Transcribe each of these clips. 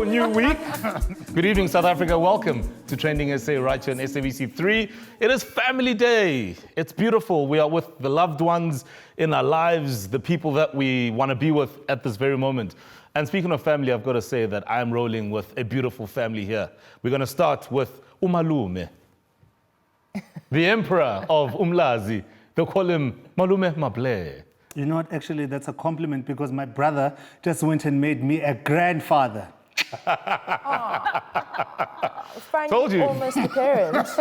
new week. Good evening, South Africa. Welcome to Trending SA right here on SABC3. It is Family Day. It's beautiful. We are with the loved ones in our lives, the people that we want to be with at this very moment. And speaking of family, I've got to say that I am rolling with a beautiful family here. We're going to start with Umalume, the emperor of Umlazi. They call him Malume Mable. You know what, actually, that's a compliment because my brother just went and made me a grandfather. Told you. Almost the parents.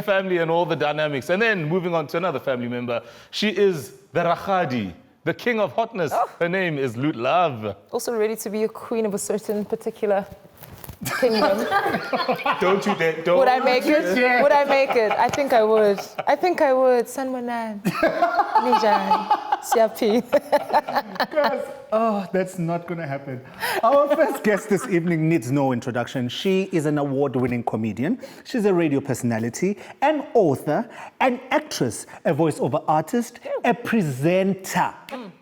Family, and all the dynamics. And then moving on to another family member. She is the Rakhadi, the king of hotness. Her name is Lut Love. Also ready to be a queen of a certain particular kingdom. Don't you dare. Don't. Would I make it? Yeah. Would I make it? I think I would. Sanwanan. Nijan. Siapi. Guys, oh, that's not going to happen. Our first guest this evening needs no introduction. She is an award-winning comedian. She's a radio personality, an author, an actress, a voiceover artist, a presenter,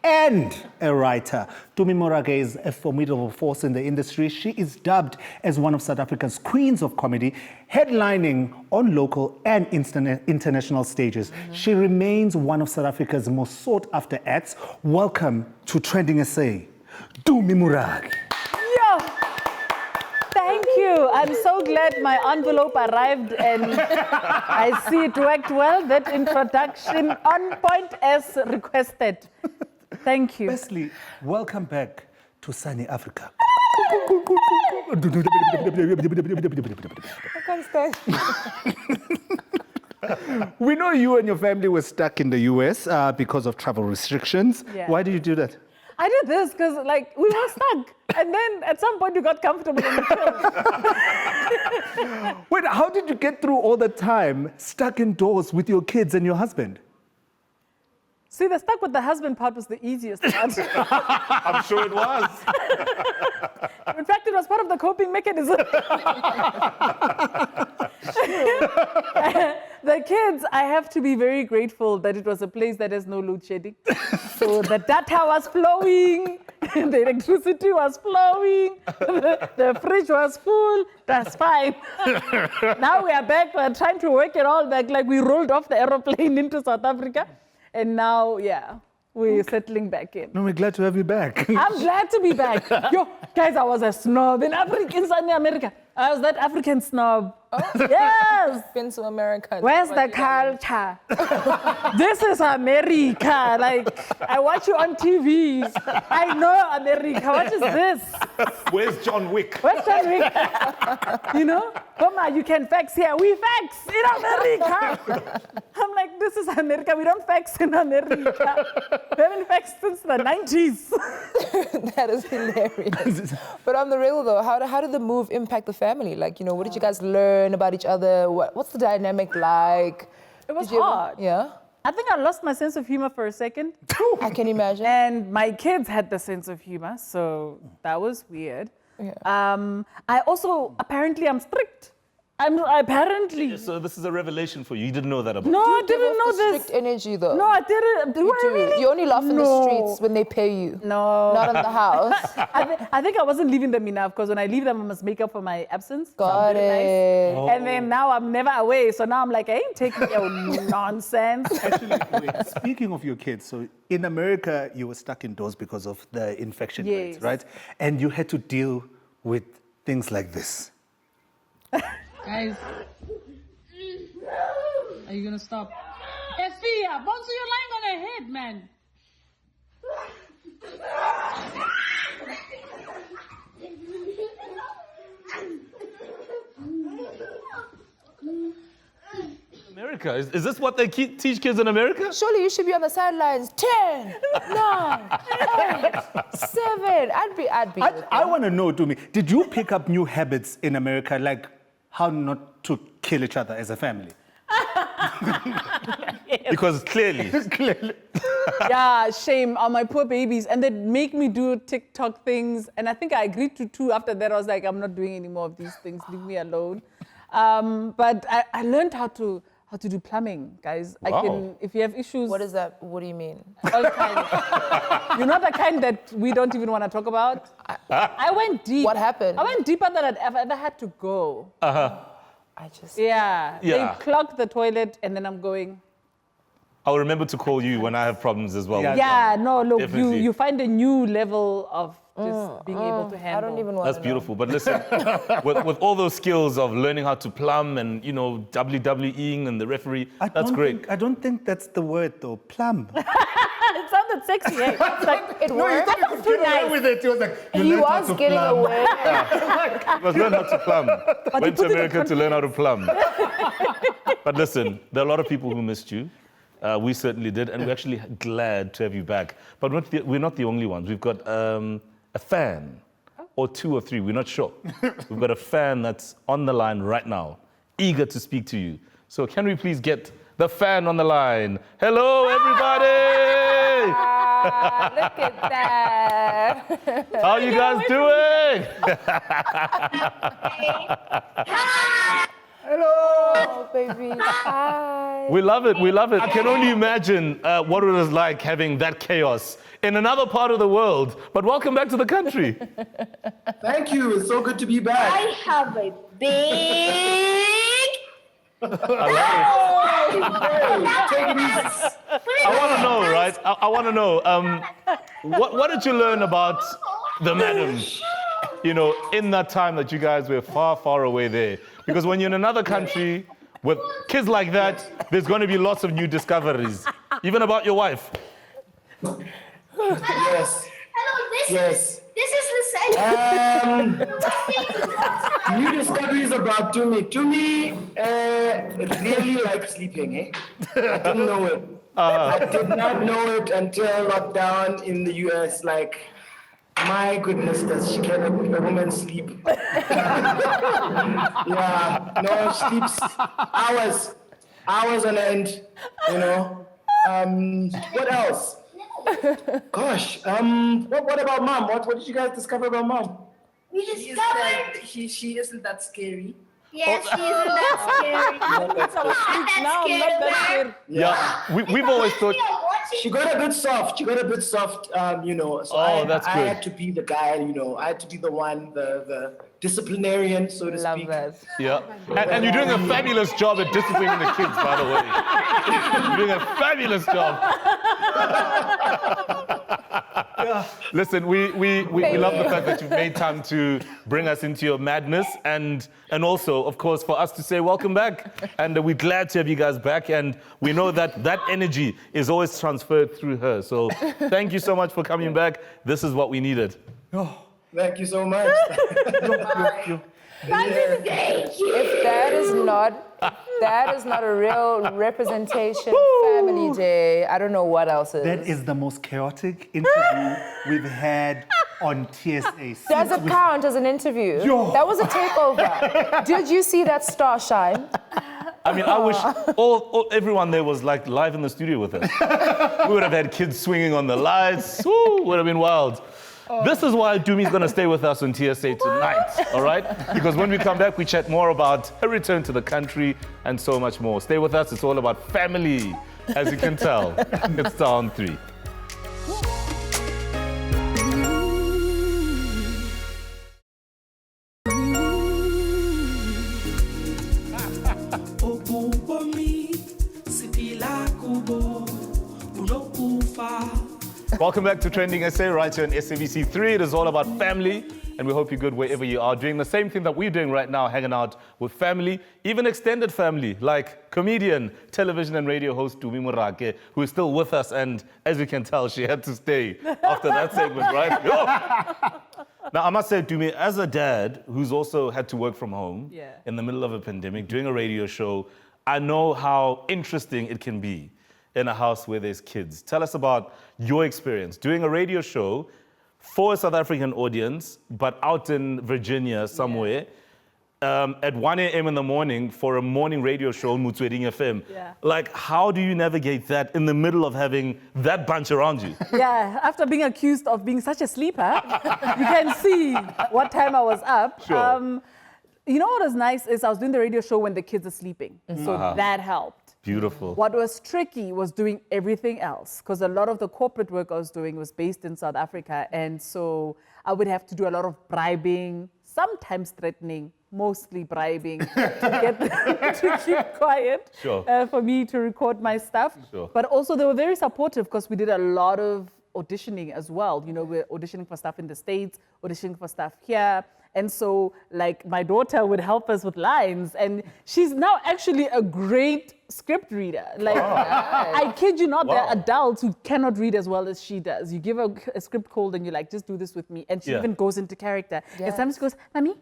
and a writer. Tumi Morake is a formidable force in the industry. She is dubbed as one of South Africa's queens of comedy, headlining on local and international stages. She remains one of South Africa's most sought-after acts. Welcome to TrendingSA, Tumi Morake. Yo, thank you. I'm so glad my envelope arrived and I see it worked well. That introduction on point as requested. Thank you. Firstly, welcome back to sunny Africa. I can't stand. We know you and your family were stuck in the US because of travel restrictions. Yeah. Why did you do that? I did this because, we were stuck. And then at some point, we got comfortable in the film. Wait, how did you get through all the time stuck indoors with your kids and your husband? See, the stuck with the husband part was the easiest part. I'm sure it was. In fact, it was part of the coping mechanism. The kids, I have to be very grateful that it was a place that has no load shedding. So the data was flowing, the electricity was flowing, the fridge was full, that's fine. Now we are back, we're trying to work it all back, like we rolled off the aeroplane into South Africa. And now, we're settling back in. No, we're glad to have you back. I'm glad to be back. Yo, guys, I was a snob in America. I was that African snob. Oh. Yes. Been to America. Where's the culture? This is America. I watch you on TV. I know America. What is this? Where's John Wick? Where's John Wick? You know? Come on, you can fax here. We fax in America. I'm like, this is America. We don't fax in America. We haven't faxed since the 90s. That is hilarious. But on the real though, how did the move impact the family? What did you guys learn about each other? What's the dynamic like? It was hard. Yeah? I think I lost my sense of humor for a second. I can imagine. And my kids had the sense of humor, so that was weird. Yeah. I also, apparently I'm strict. Apparently. So this is a revelation for you. You didn't know that about No, I Give didn't off know the this. strict energy though. No, I didn't. Do I Do really? you only laugh in the No. streets when they pay you. No. Not in the house. I think I wasn't leaving them enough because when I leave them, I must make up for my absence. Got Sounded nice. it. And then now I'm never away. So now I'm like, I ain't taking your nonsense. Actually, wait, speaking of your kids, so in America, you were stuck indoors because of the infection rates, Yes. right? And you had to deal with things like this. Guys, are you gonna stop? Espia, bounce your line on her head, man. America. Is this what they teach kids in America? Surely you should be on the sidelines. 10, 9, 8, 7. I'd be. I want to know, Tumi, did you pick up new habits in America, like how not to kill each other as a family? Because clearly. Yeah, shame on my poor babies. And they'd make me do TikTok things. And I think I agreed to 2. After that, I was like, I'm not doing any more of these things. Leave me alone. But I learned how to how to do plumbing, guys. I Wow. can, if you have issues, What is that? What do you mean? all kinds. You're not the kind that we don't even want to talk about. I went deep. What happened? I went deeper than I'd ever had to go. I just. Yeah. Yeah. They clogged the toilet, and then I'm going. I'll remember to call you when I have problems as well. Yeah. Yeah, no, look, Definitely. you find a new level of just being able to handle. I don't even want That's to beautiful. But listen, with all those skills of learning how to plumb and, you know, WWEing and the referee, that's great. I don't think that's the word though. Plum. It sounded sexy, eh? It's like, It No, he worked. thought he could get away with it. He was like, you He learned how was to getting plum. away. You must learn how to plumb. Went to put it in America to learn how to plumb. But listen, there are a lot of people who missed you. We certainly did, and we're actually glad to have you back. But we're not the only ones. We've got a fan, or 2 or 3, we're not sure. We've got a fan that's on the line right now, eager to speak to you. So can we please get the fan on the line? Hello, everybody! Look at that. How you guys doing? Oh, baby. Hi. We love it. We love it. I can only imagine what it was like having that chaos in another part of the world. But welcome back to the country. Thank you. It's so good to be back. I have a big. Take it easy. I want to know, right? I want to know. What did you learn about the madam? You know, in that time that you guys were far, far away there. Because when you're in another country with kids like that, there's going to be lots of new discoveries, even about your wife. Yes. Hello, Yes. this is the same. New discoveries about Tumi. Tumi really likes sleeping, eh? I didn't know it. I did not know it until lockdown in the US. Like, my goodness, does can a woman sleep? Yeah, no, she sleeps hours on end, you know. What else? Gosh, what about mom? What did you guys discover about mom? We discovered. She isn't that scary. Yes, she isn't that scary. No, that's good. now I'm not that scared. Yeah, we've always thought. She got a bit soft. You know. So That's I good. had to be the guy, you know. I had to be the one, the disciplinarian, so to Love speak. that. Yeah, and you're doing a fabulous job at disciplining the kids, by the way. You're doing a fabulous job. Listen, we love the fact that you've made time to bring us into your madness, and also, of course, for us to say welcome back. And we're glad to have you guys back, and we know that that energy is always transferred through her. So thank you so much for coming back. This is what we needed. Thank you so much. If that is not a real representation family day, I don't know what else is. That is the most chaotic interview we've had on TSA. Does it count as an interview? Yo. That was a takeover. Did you see that star shine? I mean, I wish everyone there was like live in the studio with us. We would have had kids swinging on the lights. Woo, would have been wild. This is why Tumi's going to stay with us on TSA tonight, all right? Because when we come back, we chat more about her return to the country and so much more. Stay with us. It's all about family, as you can tell. It's Down 3. Welcome back to Trending SA right here on SABC 3. It is all about family, and we hope you're good wherever you are, doing the same thing that we're doing right now, hanging out with family, even extended family, like comedian, television and radio host Tumi Morake, who is still with us, and as you can tell, she had to stay after that segment, right? Now, I must say, Tumi, as a dad who's also had to work from home in the middle of a pandemic, doing a radio show, I know how interesting it can be in a house where there's kids. Tell us about your experience doing a radio show for a South African audience, but out in Virginia somewhere, at 1 a.m. in the morning for a morning radio show on Motsweding FM. Yeah. Like, how do you navigate that in the middle of having that bunch around you? Yeah, after being accused of being such a sleeper, you can see what time I was up. Sure. You know what was nice is I was doing the radio show when the kids are sleeping. So that helped. Beautiful. What was tricky was doing everything else, because a lot of the corporate work I was doing was based in South Africa. And so I would have to do a lot of bribing, sometimes threatening, mostly bribing to get them to keep quiet Sure. for me to record my stuff. Sure. But also they were very supportive because we did a lot of auditioning as well. You know, we're auditioning for stuff in the States, auditioning for stuff here. And so, like, my daughter would help us with lines, and she's now actually a great script reader. Like, I kid you not, there are adults who cannot read as well as she does. You give her a script cold, and you're like, just do this with me. And she even goes into character. And sometimes she goes, Mommy,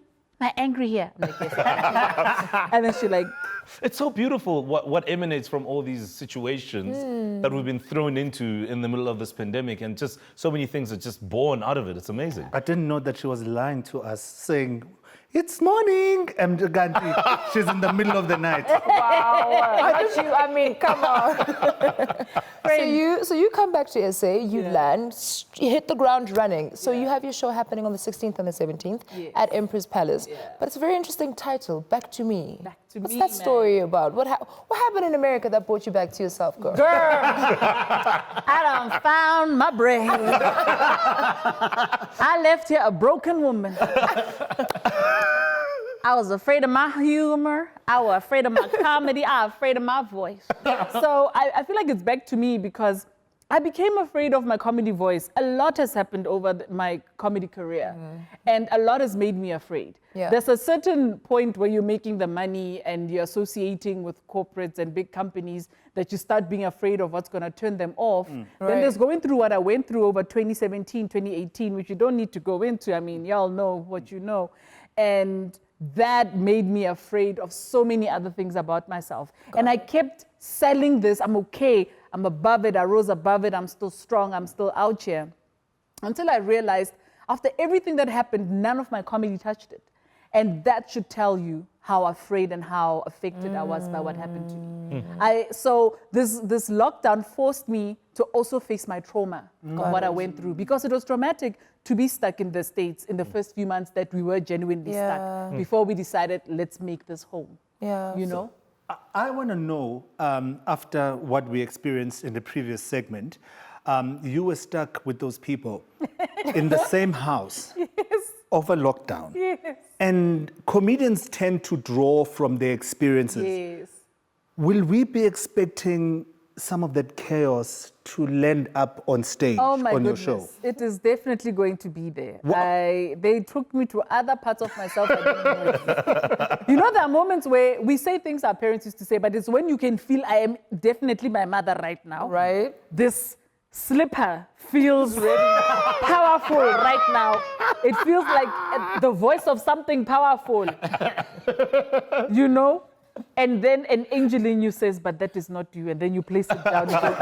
am I angry here? I'm like, yes. And then she like... It's so beautiful what emanates from all these situations that we've been thrown into in the middle of this pandemic, and just so many things are just born out of it. It's amazing. I didn't know that she was lying to us, saying, "It's morning," and Gandhi, she's in the middle of the night. Wow. I mean, come on. So you come back to SA, you land, you hit the ground running. So you have your show happening on the 16th and the 17th at Emperor's Palace. But it's a very interesting title, Back to Me. Back to What's Me, that story about? What happened in America that brought you back to yourself, girl? Girl, I done found my brain. I left here a broken woman. I was afraid of my humor. I was afraid of my comedy. I was afraid of my voice. So I feel like it's back to me because I became afraid of my comedy voice. A lot has happened over my comedy career, and a lot has made me afraid. Yeah. There's a certain point where you're making the money and you're associating with corporates and big companies that you start being afraid of what's going to turn them off. Then there's going through what I went through over 2017, 2018, which you don't need to go into. I mean, y'all know what you know. And that made me afraid of so many other things about myself. And I kept selling this, I'm okay, I'm above it, I rose above it, I'm still strong, I'm still out here. Until I realized, after everything that happened, none of my comedy touched it. And that should tell you how afraid and how affected I was by what happened to me. So this lockdown forced me to also face my trauma of what I went through, because it was traumatic to be stuck in the States in the first few months that we were genuinely stuck before we decided, let's make this home. You know? I want to know, after what we experienced in the previous segment, you were stuck with those people in the same house over lockdown. And comedians tend to draw from their experiences. Will we be expecting some of that chaos to land up on stage on your show? It is definitely going to be there. They took me to other parts of myself. I didn't know. You know, there are moments where we say things our parents used to say, but it's when you can feel I am definitely my mother right now. Right. This slipper feels really powerful right now. It feels like the voice of something powerful. You know? And then an angel in you says, but that is not you. And then you place it down. You go,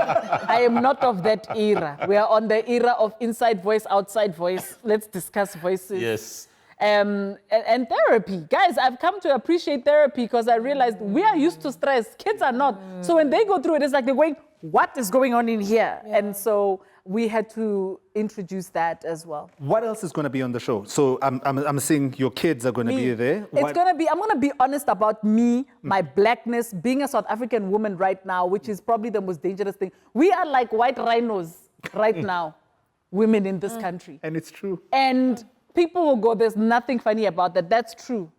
I am not of that era. We are on the era of inside voice, outside voice. Let's discuss voices. Yes. And therapy. Guys, I've come to appreciate therapy because I realized we are used to stress. Kids are not. So when they go through it, it's like they're going, what is going on in here? And so we had to introduce that as well. What else is going to be on the show? So I'm seeing your kids are going to be there. I'm going to be honest about me, my blackness, being a South African woman right now, which is probably the most dangerous thing. We are like white rhinos right now, women in this country. And it's true. And people will go, there's nothing funny about that. That's true.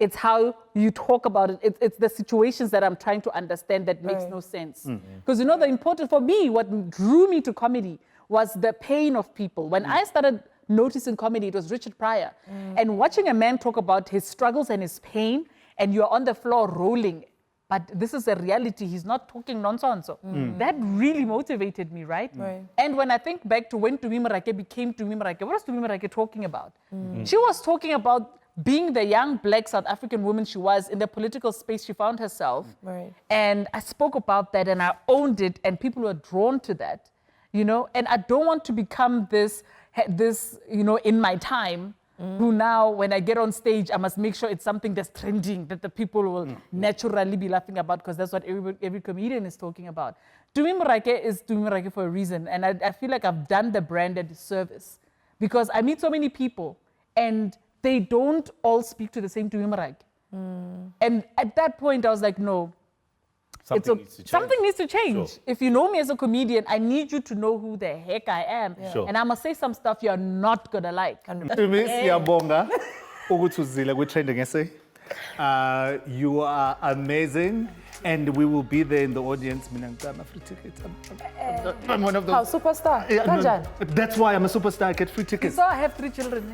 It's how you talk about it. It's the situations that I'm trying to understand that makes no sense. Because you know, the important, for me, what drew me to comedy was the pain of people. When I started noticing comedy, it was Richard Pryor. And watching a man talk about his struggles and his pain, and you're on the floor rolling, but this is a reality, he's not talking nonsense. That really motivated me, right? And when I think back to when Tumi Morake became Tumi Morake, what was Tumi Morake talking about? She was talking about being the young black South African woman she was in the political space she found herself. And I spoke about that and I owned it, and people were drawn to that, you know? And I don't want to become this, you know, in my time, who now, when I get on stage, I must make sure it's something that's trending, that the people will naturally be laughing about, because that's what every comedian is talking about. Tumi Morake is Tumi Morake for a reason, and I feel like I've done the brand a disservice, because I meet so many people, and they don't all speak to the same Tumi Morake. And at that point, I was like, no, Something needs to change. Sure. If you know me as a comedian, I need you to know who the heck I am. Sure. And I must say some stuff you're not gonna like. Tumi, siyabonga ukuthi uzile kwi-Trending SA. You are amazing, and we will be there in the audience. Mina ngicela free tickets. I'm one of How those. superstar? Yeah, no, Kanjani? that's why I'm a superstar. I get free tickets. So I have 3 children.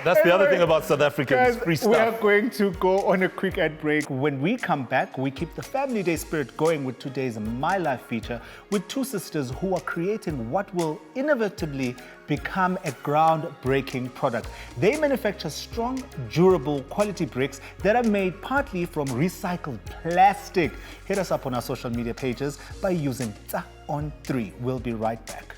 That's the other thing about South Africans, Guys, free we are stuff. going to go on a quick ad break. When we come back, we keep the Family Day spirit going with today's My Life feature with 2 sisters who are creating what will inevitably become a groundbreaking product. They manufacture strong, durable, quality bricks that are made partly from recycled plastic. Hit us up on our social media pages by using TSA on 3. We'll be right back.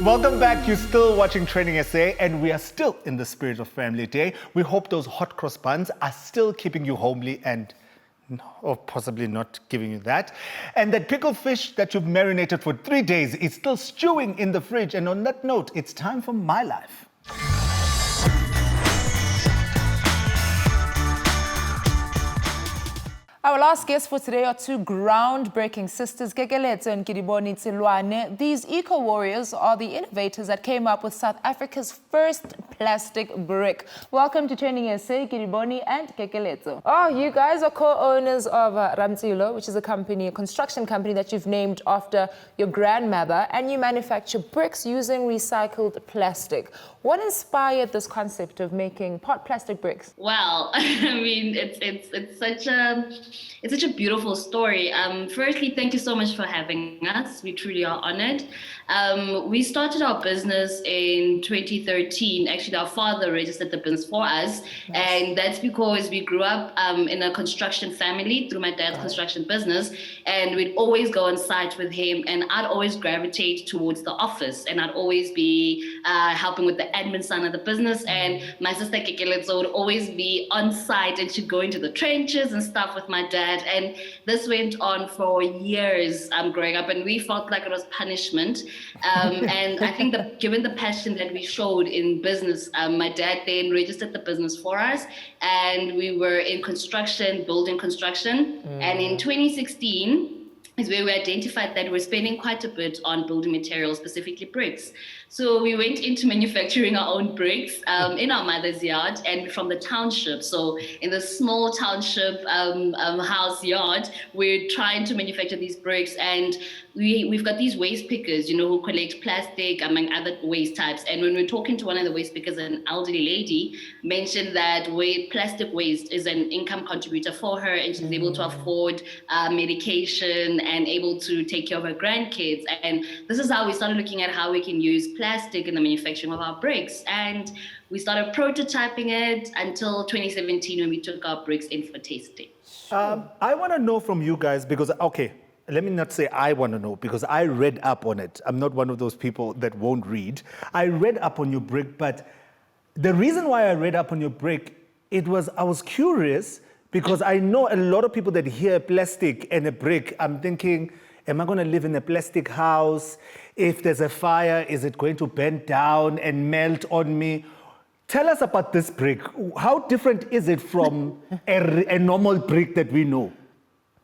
Welcome back. You're still watching Trending SA, and we are still in the spirit of Family Day. We hope those hot cross buns are still keeping you homely and, or possibly not giving you that. And that pickled fish that you've marinated for 3 days is still stewing in the fridge. And on that note, it's time for My Life. Our last guests for today are 2 groundbreaking sisters, Kekeletso and Kedibone Tsiloane. These eco-warriors are the innovators that came up with South Africa's first plastic brick. Welcome to TrendingSA, Kedibone and Kekeletso. Oh, you guys are co-owners of Ramtsilo, which is a company, a construction company that you've named after your grandmother, and you manufacture bricks using recycled plastic. What inspired this concept of making pot plastic bricks? Well, I mean, it's such a beautiful story. Firstly, thank you so much for having us. We truly are honored. We started our business in 2013. Actually, our father registered the business for us, and that's because we grew up in a construction family through my dad's construction business, and we'd always go on site with him, and I'd always gravitate towards the office, and I'd always be helping with the admin side of the business, and my sister Kekeletso would always be on site, and she'd go into the trenches and stuff with my dad, and this went on for years growing up, and we felt like it was punishment. And I think that given the passion that we showed in business, my dad then registered the business for us, and we were in construction, building construction, and in 2016 is where we identified that we're spending quite a bit on building materials, specifically bricks. So we went into manufacturing our own bricks in our mother's yard and from the township. So in the small township house yard, we're trying to manufacture these bricks, and we've got these waste pickers, you know, who collect plastic among other waste types. And when we're talking to one of the waste pickers, an elderly lady mentioned that plastic waste is an income contributor for her, and she's able to afford medication and able to take care of her grandkids. And this is how we started looking at how we can use plastic in the manufacturing of our bricks. And we started prototyping it until 2017 when we took our bricks in for tasting. I want to know from you guys because, okay, let me not say I want to know because I read up on it. I'm not one of those people that won't read. I read up on your brick, but the reason why I read up on your brick, I was curious because I know a lot of people that hear plastic and a brick, I'm thinking, am I going to live in a plastic house? If there's a fire, is it going to burn down and melt on me? Tell us about this brick. How different is it from a normal brick that we know?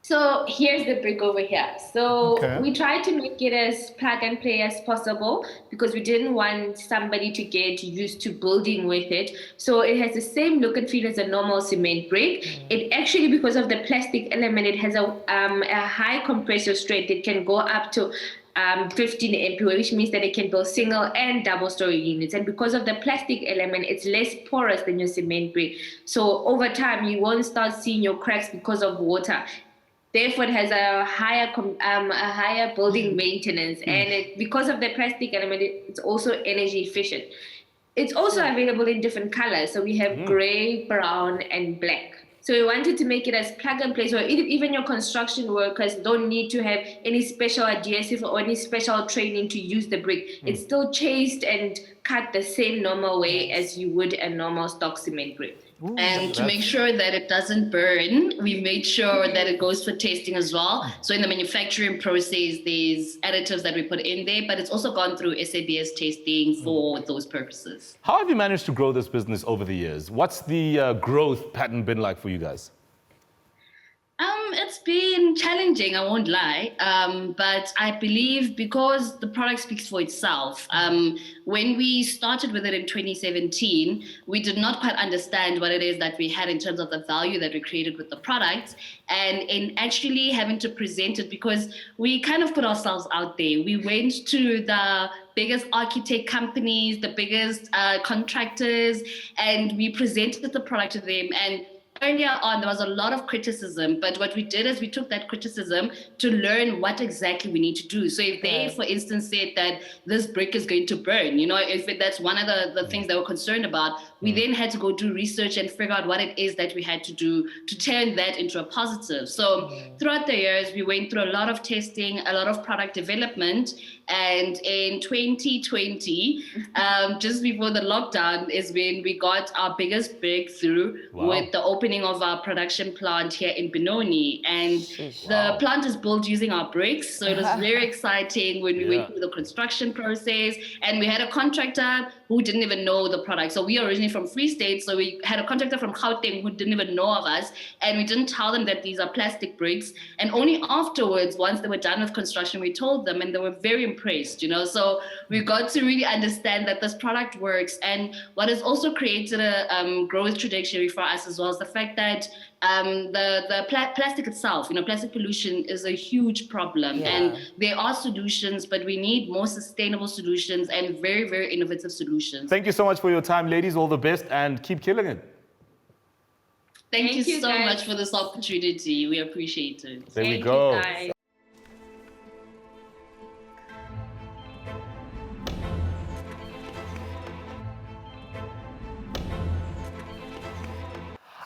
So here's the brick over here. So we tried to make it as plug and play as possible because we didn't want somebody to get used to building with it. So it has the same look and feel as a normal cement brick. It actually, because of the plastic element, it has a high compressor strength. It can go up to 15 MPa, which means that it can build single and double story units. And because of the plastic element, it's less porous than your cement brick. So over time, you won't start seeing your cracks because of water. Therefore, it has a higher building maintenance, and because of the plastic element, it's also energy efficient. It's also available in different colors. So we have gray, brown, and black. So we wanted to make it as plug and play, so even your construction workers don't need to have any special adhesive or any special training to use the brick. It's still chased and cut the same normal way as you would a normal stock cement brick. And to make sure that it doesn't burn, we made sure that it goes for tasting as well. So in the manufacturing process, there's additives that we put in there, but it's also gone through SABS tasting for those purposes. How have you managed to grow this business over the years? What's the growth pattern been like for you guys? It's been challenging, I won't lie. But I believe because the product speaks for itself. When we started with it in 2017, we did not quite understand what it is that we had in terms of the value that we created with the product, and in actually having to present it, because we kind of put ourselves out there. We went to the biggest architect companies, the biggest contractors, and we presented the product to them. And earlier on, there was a lot of criticism, but what we did is we took that criticism to learn what exactly we need to do. So if they, for instance, said that this brick is going to burn, if that's one of the things they were concerned about, we then had to go do research and figure out what it is that we had to do to turn that into a positive. So throughout the years, we went through a lot of testing, a lot of product development. And in 2020, just before the lockdown, is when we got our biggest breakthrough with the opening of our production plant here in Benoni. And the plant is built using our bricks. So it was very exciting when we went through the construction process. And we had a contractor who didn't even know the product. So we are originally from Free State. So we had a contractor from Gauteng who didn't even know of us. And we didn't tell them that these are plastic bricks. And only afterwards, once they were done with construction, we told them, and they were very impressed, So we got to really understand that this product works. And what has also created a growth trajectory for us as well is the fact that the plastic itself, plastic pollution is a huge problem. And there are solutions, but we need more sustainable solutions and very, very innovative solutions. Thank you so much for your time, ladies. All the best and keep killing it. Thank you so much for this opportunity. We appreciate it. There we go. You guys.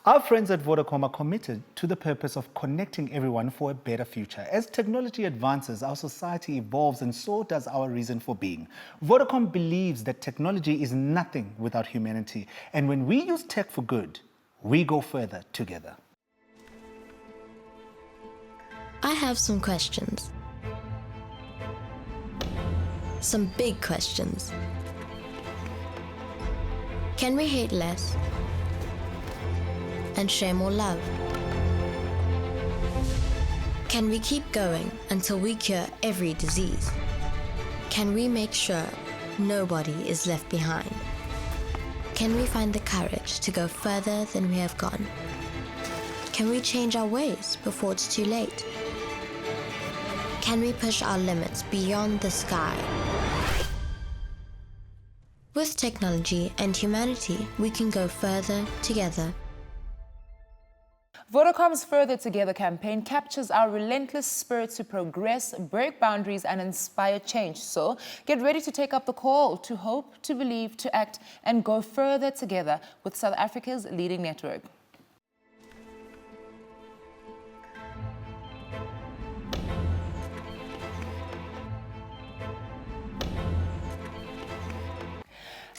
Our friends at Vodacom are committed to the purpose of connecting everyone for a better future. As technology advances, our society evolves, and so does our reason for being. Vodacom believes that technology is nothing without humanity, and when we use tech for good, we go further together. I have some questions. Some big questions. Can we hate less and share more love? Can we keep going until we cure every disease? Can we make sure nobody is left behind? Can we find the courage to go further than we have gone? Can we change our ways before it's too late? Can we push our limits beyond the sky? With technology and humanity, we can go further together. Vodacom's Further Together campaign captures our relentless spirit to progress, break boundaries, and inspire change. So get ready to take up the call to hope, to believe, to act, and go further together with South Africa's leading network.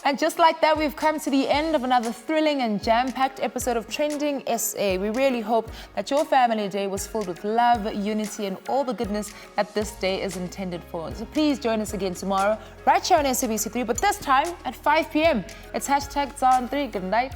And just like that, we've come to the end of another thrilling and jam-packed episode of Trending SA. We really hope that your family day was filled with love, unity, and all the goodness that this day is intended for. So please join us again tomorrow, right here on SABC3, but this time at 5 p.m. It's #Zone3. Good night.